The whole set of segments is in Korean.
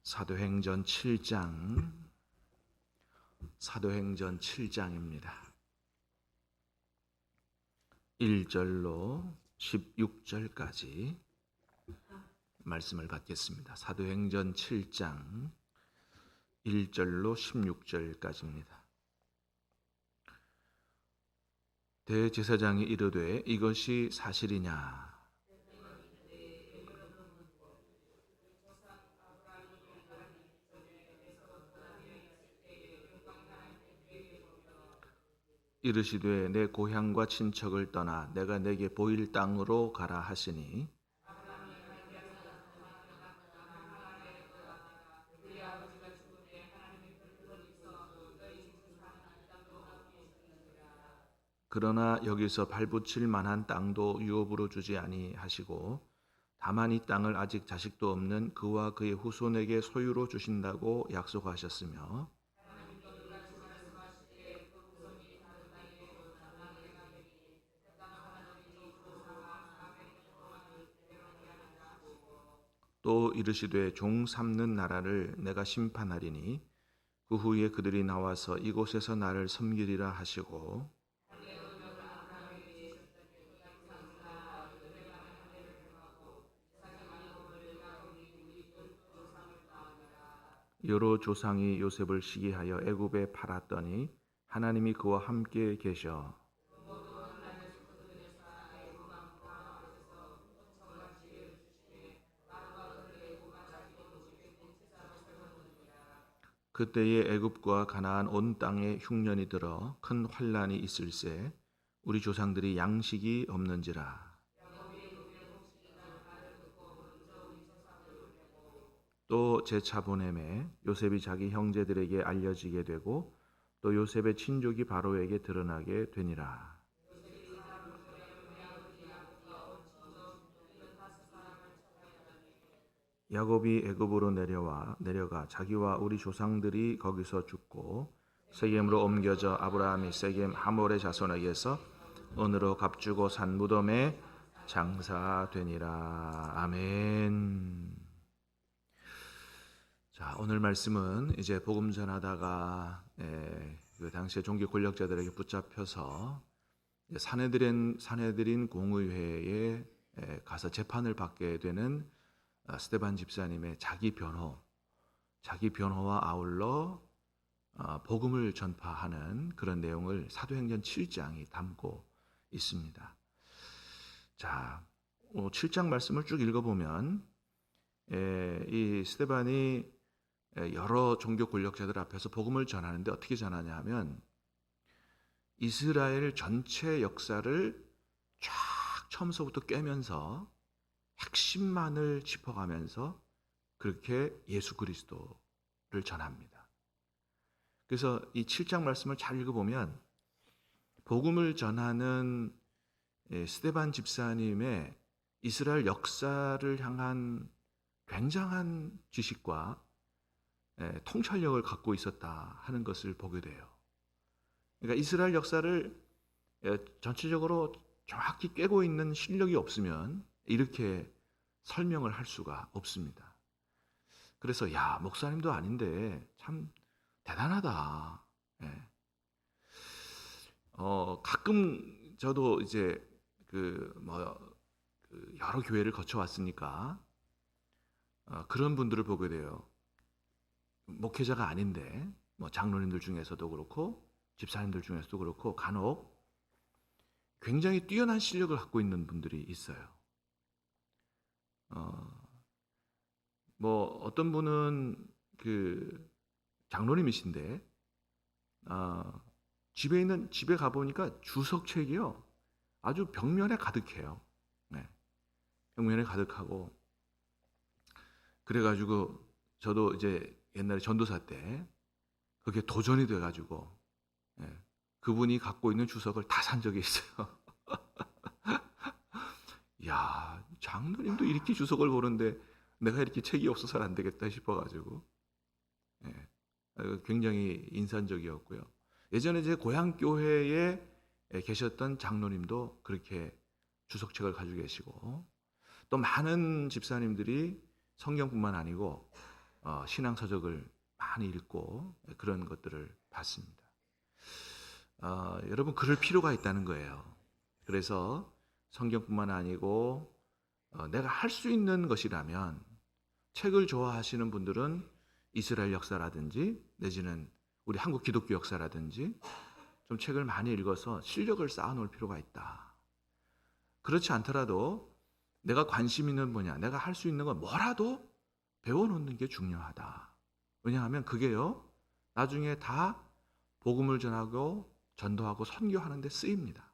사도행전 7장입니다. 1절로 16절까지 말씀을 받겠습니다. 사도행전 7장 1절로 16절까지입니다. 대제사장이 이르되 이것이 사실이냐? 이르시되 내 고향과 친척을 떠나 내가 내게 보일 땅으로 가라 하시니 그러나 여기서 발붙일 만한 땅도 유업으로 주지 아니하시고 다만 이 땅을 아직 자식도 없는 그와 그의 후손에게 소유로 주신다고 약속하셨으며 또 이르시되 종 삼는 나라를 내가 심판하리니 그 후에 그들이 나와서 이곳에서 나를 섬기리라 하시고 여러 조상이 요셉을 시기하여 애굽에 팔았더니 하나님이 그와 함께 계셔 그때에 애굽과 가나안 온 땅에 흉년이 들어 큰 환란이 있을세 우리 조상들이 양식이 없는지라. 또 제차 보내매 요셉이 자기 형제들에게 알려지게 되고 또 요셉의 친족이 바로에게 드러나게 되니라. 야곱이 애굽으로 내려가 자기와 우리 조상들이 거기서 죽고 세겜으로 옮겨져 아브라함이 세겜 하몰의 자손에게서 은으로 값주고 산 무덤에 장사되니라. 아멘. 자, 오늘 말씀은 이제 복음 전하다가 그 당시에 종교 권력자들에게 붙잡혀서 산헤드린 공의회에 가서 재판을 받게 되는 스데반 집사님의 자기 변호와 아울러 복음을 전파하는 그런 내용을 사도행전 7장이 담고 있습니다. 자, 7장 말씀을 쭉 읽어보면 이 스데반이 여러 종교 권력자들 앞에서 복음을 전하는데 어떻게 전하냐 하면 이스라엘 전체 역사를 쫙 처음서부터 꿰면서 핵심만을 짚어가면서 그렇게 예수 그리스도를 전합니다. 그래서 이 7장 말씀을 잘 읽어보면 복음을 전하는 스데반 집사님의 이스라엘 역사를 향한 굉장한 지식과 통찰력을 갖고 있었다 하는 것을 보게 돼요. 그러니까 이스라엘 역사를 전체적으로 정확히 꿰고 있는 실력이 없으면 이렇게 설명을 할 수가 없습니다. 그래서 목사님도 아닌데 참 대단하다. 가끔 저도 이제 여러 교회를 거쳐왔으니까 그런 분들을 보게 돼요. 목회자가 아닌데 장로님들 중에서도 그렇고 집사님들 중에서도 그렇고 간혹 굉장히 뛰어난 실력을 갖고 있는 분들이 있어요. 어떤 분은 그 장로님이신데 집에 가보니까 주석책이요 아주 벽면에 가득해요. 벽면에 가득하고 그래가지고 저도 이제 옛날에 전도사 때 그게 도전이 돼가지고 그분이 갖고 있는 주석을 다 산 적이 있어요. 야, 장로님도 이렇게 주석을 보는데 내가 이렇게 책이 없어서는 안 되겠다 싶어가지고 굉장히 인상적이었고요. 예전에 제 고향 교회에 계셨던 장로님도 그렇게 주석책을 가지고 계시고 또 많은 집사님들이 성경뿐만 아니고 신앙 서적을 많이 읽고 그런 것들을 봤습니다. 여러분 그럴 필요가 있다는 거예요. 그래서 성경뿐만 아니고 내가 할 수 있는 것이라면 책을 좋아하시는 분들은 이스라엘 역사라든지 내지는 우리 한국 기독교 역사라든지 좀 책을 많이 읽어서 실력을 쌓아놓을 필요가 있다. 그렇지 않더라도 내가 관심 있는 분야, 내가 할 수 있는 건 뭐라도 배워놓는 게 중요하다. 왜냐하면 그게요, 나중에 다 복음을 전하고 전도하고 선교하는 데 쓰입니다.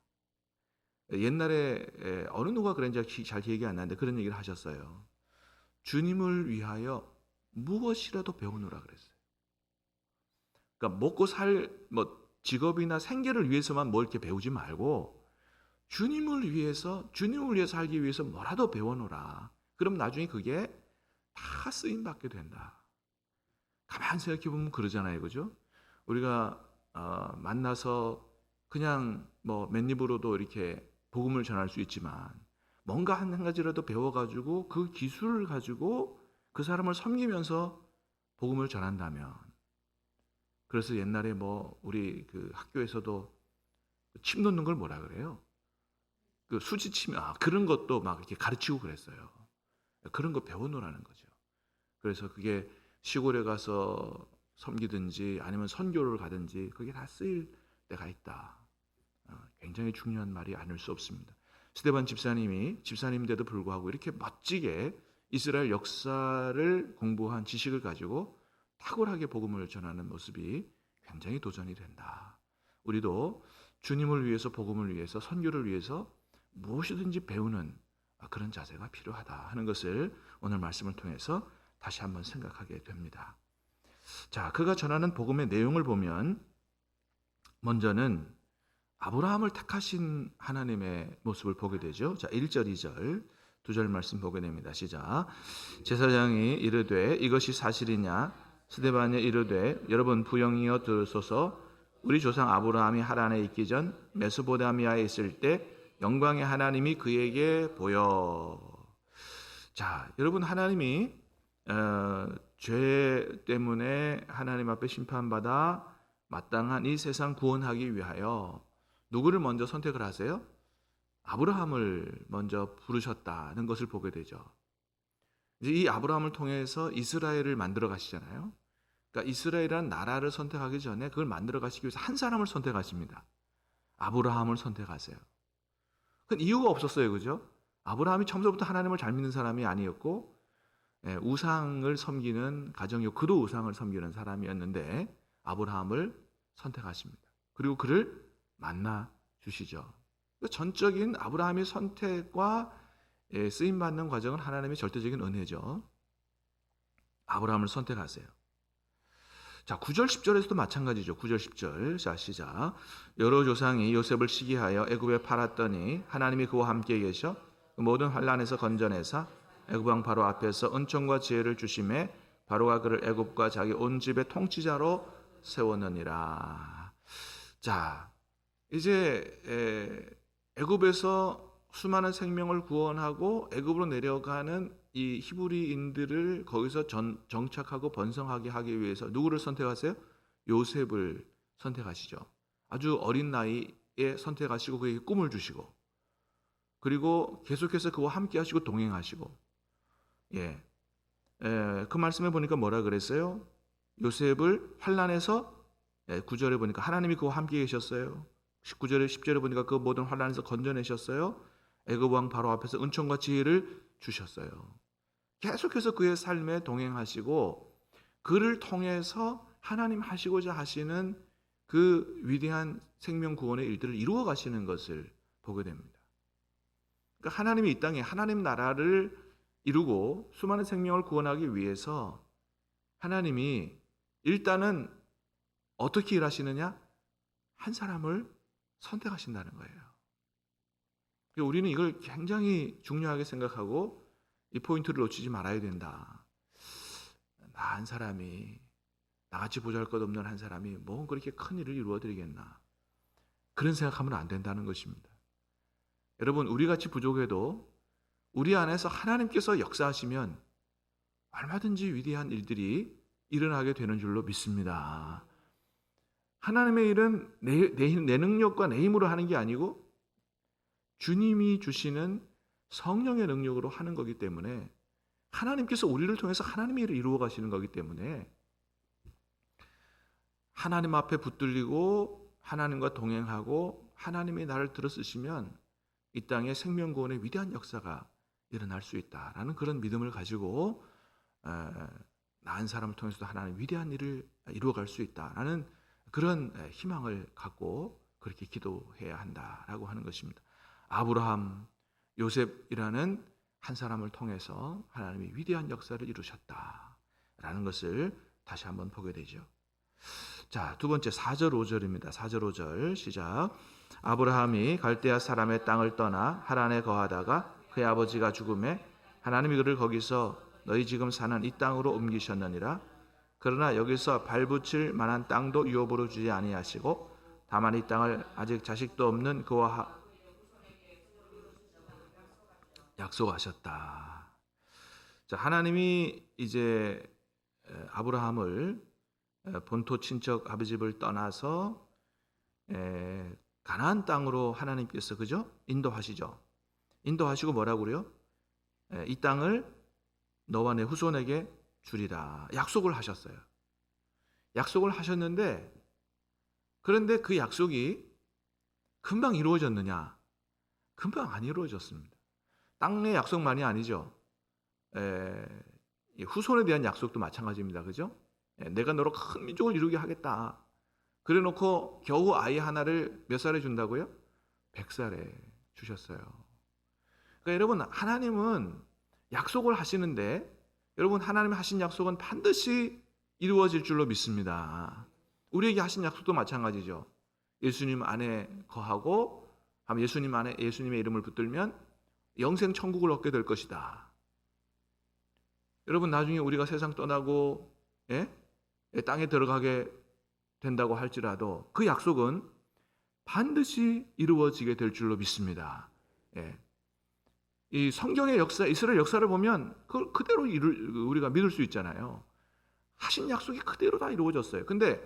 옛날에 어느 누가 그런지 잘 기억이 안 나는데 그런 얘기를 하셨어요. 주님을 위하여 무엇이라도 배우느라 그랬어요. 그러니까 먹고 직업이나 생계를 위해서만 뭘 이렇게 배우지 말고 주님을 위해서 살기 위해서 뭐라도 배워놓으라. 그럼 나중에 그게 다 쓰임 받게 된다. 가만 생각해 보면 그러잖아요, 그죠? 우리가 만나서 그냥 맨입으로도 이렇게 복음을 전할 수 있지만 뭔가 한 가지라도 배워가지고 그 기술을 가지고 그 사람을 섬기면서 복음을 전한다면, 그래서 옛날에 우리 그 학교에서도 침 놓는 걸 뭐라 그래요? 그 수지침, 그런 것도 막 이렇게 가르치고 그랬어요. 그런 거 배워놓으라는 거죠. 그래서 그게 시골에 가서 섬기든지 아니면 선교를 가든지 그게 다 쓰일 때가 있다. 굉장히 중요한 말이 아닐 수 없습니다. 스데반 집사님인데도 불구하고 이렇게 멋지게 이스라엘 역사를 공부한 지식을 가지고 탁월하게 복음을 전하는 모습이 굉장히 도전이 된다. 우리도 주님을 위해서, 복음을 위해서, 선교를 위해서 무엇이든지 배우는 그런 자세가 필요하다 하는 것을 오늘 말씀을 통해서 다시 한번 생각하게 됩니다. 자, 그가 전하는 복음의 내용을 보면 먼저는 아브라함을 택하신 하나님의 모습을 보게 되죠. 자, 1절, 2절, 2절 말씀 보게 됩니다. 시작. 제사장이 이르되 이것이 사실이냐? 스데반이 이르되 여러분 부영이여 들으소서. 우리 조상 아브라함이 하란에 있기 전 메소포타미아에 있을 때 영광의 하나님이 그에게 보여. 자, 여러분 하나님이 죄 때문에 하나님 앞에 심판받아 마땅한 이 세상 구원하기 위하여 누구를 먼저 선택을 하세요? 아브라함을 먼저 부르셨다는 것을 보게 되죠. 이제 이 아브라함을 통해서 이스라엘을 만들어 가시잖아요. 그러니까 이스라엘이라는 나라를 선택하기 전에 그걸 만들어 가시기 위해서 한 사람을 선택하십니다. 아브라함을 선택하세요. 그 이유가 없었어요, 그죠? 아브라함이 처음부터 하나님을 잘 믿는 사람이 아니었고, 우상을 섬기는 가정이고 그도 우상을 섬기는 사람이었는데 아브라함을 선택하십니다. 그리고 그를 만나 주시죠. 전적인 아브라함의 선택과 쓰임 받는 과정은 하나님의 절대적인 은혜죠. 아브라함을 선택하세요. 자, 9절 10절에서도 마찬가지죠. 9절 10절. 자, 시작. 여러 조상이 요셉을 시기하여 애굽에 팔았더니 하나님이 그와 함께 계셔 모든 환난에서 건져내사 애굽 왕 바로 앞에서 은총과 지혜를 주심에 바로가 그를 애굽과 자기 온 집의 통치자로 세웠느니라. 자, 이제 애굽에서 수많은 생명을 구원하고 애굽으로 내려가는 이 히브리인들을 거기서 정착하고 번성하게 하기 위해서 누구를 선택하세요? 요셉을 선택하시죠. 아주 어린 나이에 선택하시고 그에게 꿈을 주시고 그리고 계속해서 그와 함께 하시고 동행하시고 그 말씀에 보니까 뭐라 그랬어요? 요셉을 환난에서 9절에 보니까 하나님이 그와 함께 계셨어요. 19절에 10절에 보니까 그 모든 환난에서 건져내셨어요. 애굽 왕 바로 앞에서 은총과 지혜를 주셨어요. 계속해서 그의 삶에 동행하시고 그를 통해서 하나님 하시고자 하시는 그 위대한 생명 구원의 일들을 이루어 가시는 것을 보게 됩니다. 그러니까 하나님이 이 땅에 하나님 나라를 이루고 수많은 생명을 구원하기 위해서 하나님이 일단은 어떻게 일하시느냐? 한 사람을 선택하신다는 거예요. 우리는 이걸 굉장히 중요하게 생각하고 이 포인트를 놓치지 말아야 된다. 나 한 사람이, 나같이 보잘것없는 한 사람이 뭐 그렇게 큰 일을 이루어드리겠나. 그런 생각하면 안 된다는 것입니다. 여러분, 우리같이 부족해도 우리 안에서 하나님께서 역사하시면 얼마든지 위대한 일들이 일어나게 되는 줄로 믿습니다. 하나님의 일은 내 능력과 내 힘으로 하는 게 아니고 주님이 주시는 성령의 능력으로 하는 거기 때문에, 하나님께서 우리를 통해서 하나님의 일을 이루어 가시는 거기 때문에 하나님 앞에 붙들리고 하나님과 동행하고 하나님이 나를 들어쓰시면 이 땅에 생명구원의 위대한 역사가 일어날 수 있다라는 그런 믿음을 가지고 나은 사람을 통해서도 하나님 위대한 일을 이루어갈 수 있다라는 그런 희망을 갖고 그렇게 기도해야 한다라고 하는 것입니다. 아브라함, 요셉이라는 한 사람을 통해서 하나님이 위대한 역사를 이루셨다라는 것을 다시 한번 보게 되죠. 자, 두 번째 4절 5절입니다. 4절 5절 시작. 아브라함이 갈대아 사람의 땅을 떠나 하란에 거하다가 그의 아버지가 죽음에 하나님이 그를 거기서 너희 지금 사는 이 땅으로 옮기셨느니라. 그러나 여기서 발붙일 만한 땅도 유업으로 주지 아니하시고 다만 이 땅을 아직 자식도 없는 그와 약속하셨다. 자, 하나님이 이제 아브라함을 본토 친척 아버지 집을 떠나서 가나안 땅으로 하나님께서 그죠? 인도하시죠. 인도하시고 뭐라고 그래요? 이 땅을 너와 내 후손에게 주리라. 약속을 하셨어요. 약속을 하셨는데, 그런데 그 약속이 금방 이루어졌느냐? 금방 안 이루어졌습니다. 땅의 약속만이 아니죠. 후손에 대한 약속도 마찬가지입니다. 그죠? 내가 너로 큰 민족을 이루게 하겠다. 그래 놓고 겨우 아이 하나를 몇 살에 준다고요? 100살에 주셨어요. 그러니까 여러분, 하나님은 약속을 하시는데, 여러분, 하나님이 하신 약속은 반드시 이루어질 줄로 믿습니다. 우리에게 하신 약속도 마찬가지죠. 예수님 안에 거하고 예수님 안에 예수님의 이름을 붙들면 영생 천국을 얻게 될 것이다. 여러분, 나중에 우리가 세상 떠나고 땅에 들어가게 된다고 할지라도 그 약속은 반드시 이루어지게 될 줄로 믿습니다. 이 성경의 역사, 이스라엘 역사를 보면 그걸 그대로 우리가 믿을 수 있잖아요. 하신 약속이 그대로 다 이루어졌어요. 근데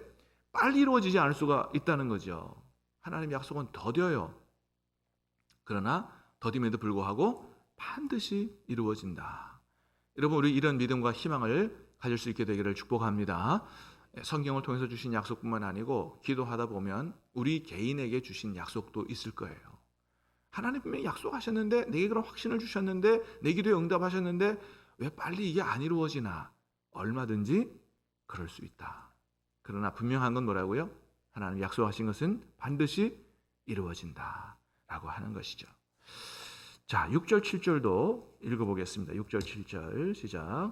빨리 이루어지지 않을 수가 있다는 거죠. 하나님의 약속은 더뎌요. 그러나 더딤에도 불구하고 반드시 이루어진다. 여러분, 우리 이런 믿음과 희망을 가질 수 있게 되기를 축복합니다. 성경을 통해서 주신 약속뿐만 아니고 기도하다 보면 우리 개인에게 주신 약속도 있을 거예요. 하나님 분명히 약속하셨는데, 내게 그런 확신을 주셨는데, 내 기도에 응답하셨는데 왜 빨리 이게 안 이루어지나? 얼마든지 그럴 수 있다. 그러나 분명한 건 뭐라고요? 하나님 약속하신 것은 반드시 이루어진다 라고 하는 것이죠. 자, 6절 7절도 읽어보겠습니다. 6절 7절 시작.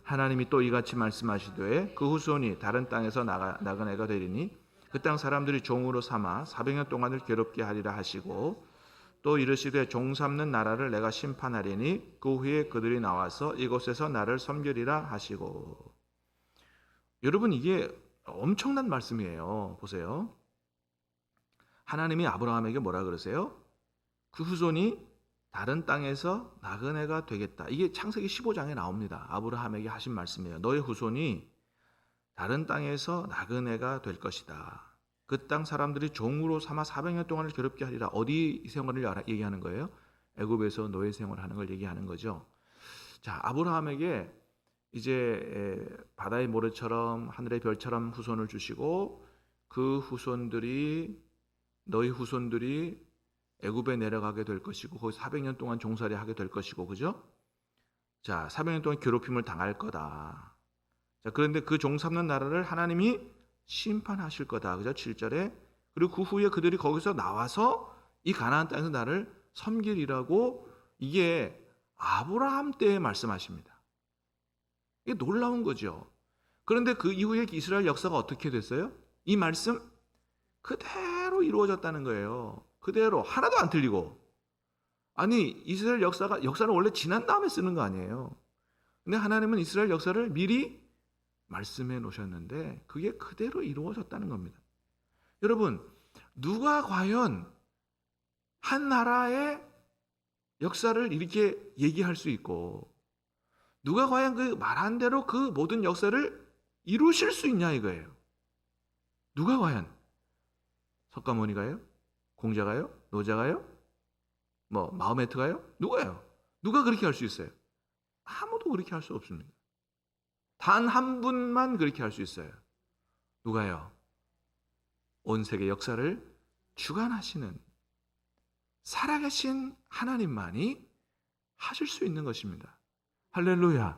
하나님이 또 이같이 말씀하시되 그 후손이 다른 땅에서 나그네가 되리니 그 땅 사람들이 종으로 삼아 400년 동안을 괴롭게 하리라 하시고, 또 이르시되 종 삼는 나라를 내가 심판하리니 그 후에 그들이 나와서 이곳에서 나를 섬기리라 하시고. 여러분, 이게 엄청난 말씀이에요. 보세요. 하나님이 아브라함에게 뭐라 그러세요? 그 후손이 다른 땅에서 나그네가 되겠다. 이게 창세기 15장에 나옵니다. 아브라함에게 하신 말씀이에요. 너의 후손이 다른 땅에서 나그네가 될 것이다. 그 땅 사람들이 종으로 삼아 400년 동안을 괴롭게 하리라. 어디 생활을 얘기하는 거예요? 애굽에서 노예 생활하는 걸 얘기하는 거죠. 자, 아브라함에게 이제 바다의 모래처럼 하늘의 별처럼 후손을 주시고, 그 후손들이, 너희 후손들이 애굽에 내려가게 될 것이고 거기서 400년 동안 종살이 하게 될 것이고, 그죠? 자, 400년 동안 괴롭힘을 당할 거다. 자, 그런데 그 종 삼는 나라를 하나님이 심판하실 거다. 그죠? 7절에. 그리고 그 후에 그들이 거기서 나와서 이 가나안 땅에서 나를 섬기리라고, 이게 아브라함 때에 말씀하십니다. 이게 놀라운 거죠. 그런데 그 이후에 이스라엘 역사가 어떻게 됐어요? 이 말씀 그대로 이루어졌다는 거예요. 그대로 하나도 안 틀리고. 아니, 이스라엘 역사는 원래 지난 다음에 쓰는 거 아니에요. 근데 하나님은 이스라엘 역사를 미리 말씀해 놓으셨는데 그게 그대로 이루어졌다는 겁니다. 여러분, 누가 과연 한 나라의 역사를 이렇게 얘기할 수 있고, 누가 과연 그 말한 대로 그 모든 역사를 이루실 수 있냐 이거예요. 누가 과연? 석가모니가요? 공자가요? 노자가요? 뭐 마호메트가요? 누가요? 누가 그렇게 할 수 있어요? 아무도 그렇게 할 수 없습니다. 단 한 분만 그렇게 할 수 있어요. 누가요? 온 세계 역사를 주관하시는 살아계신 하나님만이 하실 수 있는 것입니다. 할렐루야.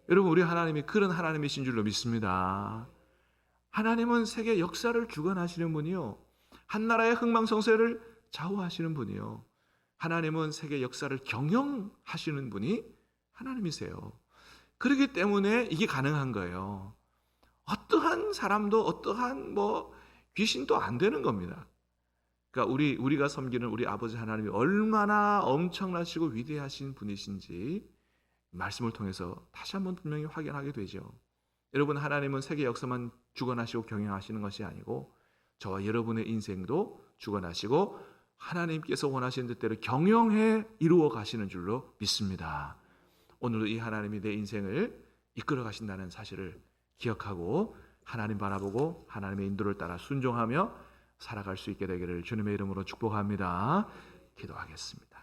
여러분, 우리 하나님이 그런 하나님이신 줄로 믿습니다. 하나님은 세계 역사를 주관하시는 분이요, 한 나라의 흥망성쇠를 좌우하시는 분이요, 하나님은 세계 역사를 경영하시는 분이 하나님이세요. 그렇기 때문에 이게 가능한 거예요. 어떠한 사람도 어떠한 귀신도 안 되는 겁니다. 그러니까 우리가 섬기는 우리 아버지 하나님이 얼마나 엄청나시고 위대하신 분이신지 말씀을 통해서 다시 한번 분명히 확인하게 되죠. 여러분, 하나님은 세계 역사만 주관하시고 경영하시는 것이 아니고 저와 여러분의 인생도 주관하시고 하나님께서 원하시는 뜻대로 경영해 이루어 가시는 줄로 믿습니다. 오늘도 이 하나님이 내 인생을 이끌어 가신다는 사실을 기억하고 하나님 바라보고 하나님의 인도를 따라 순종하며 살아갈 수 있게 되기를 주님의 이름으로 축복합니다. 기도하겠습니다.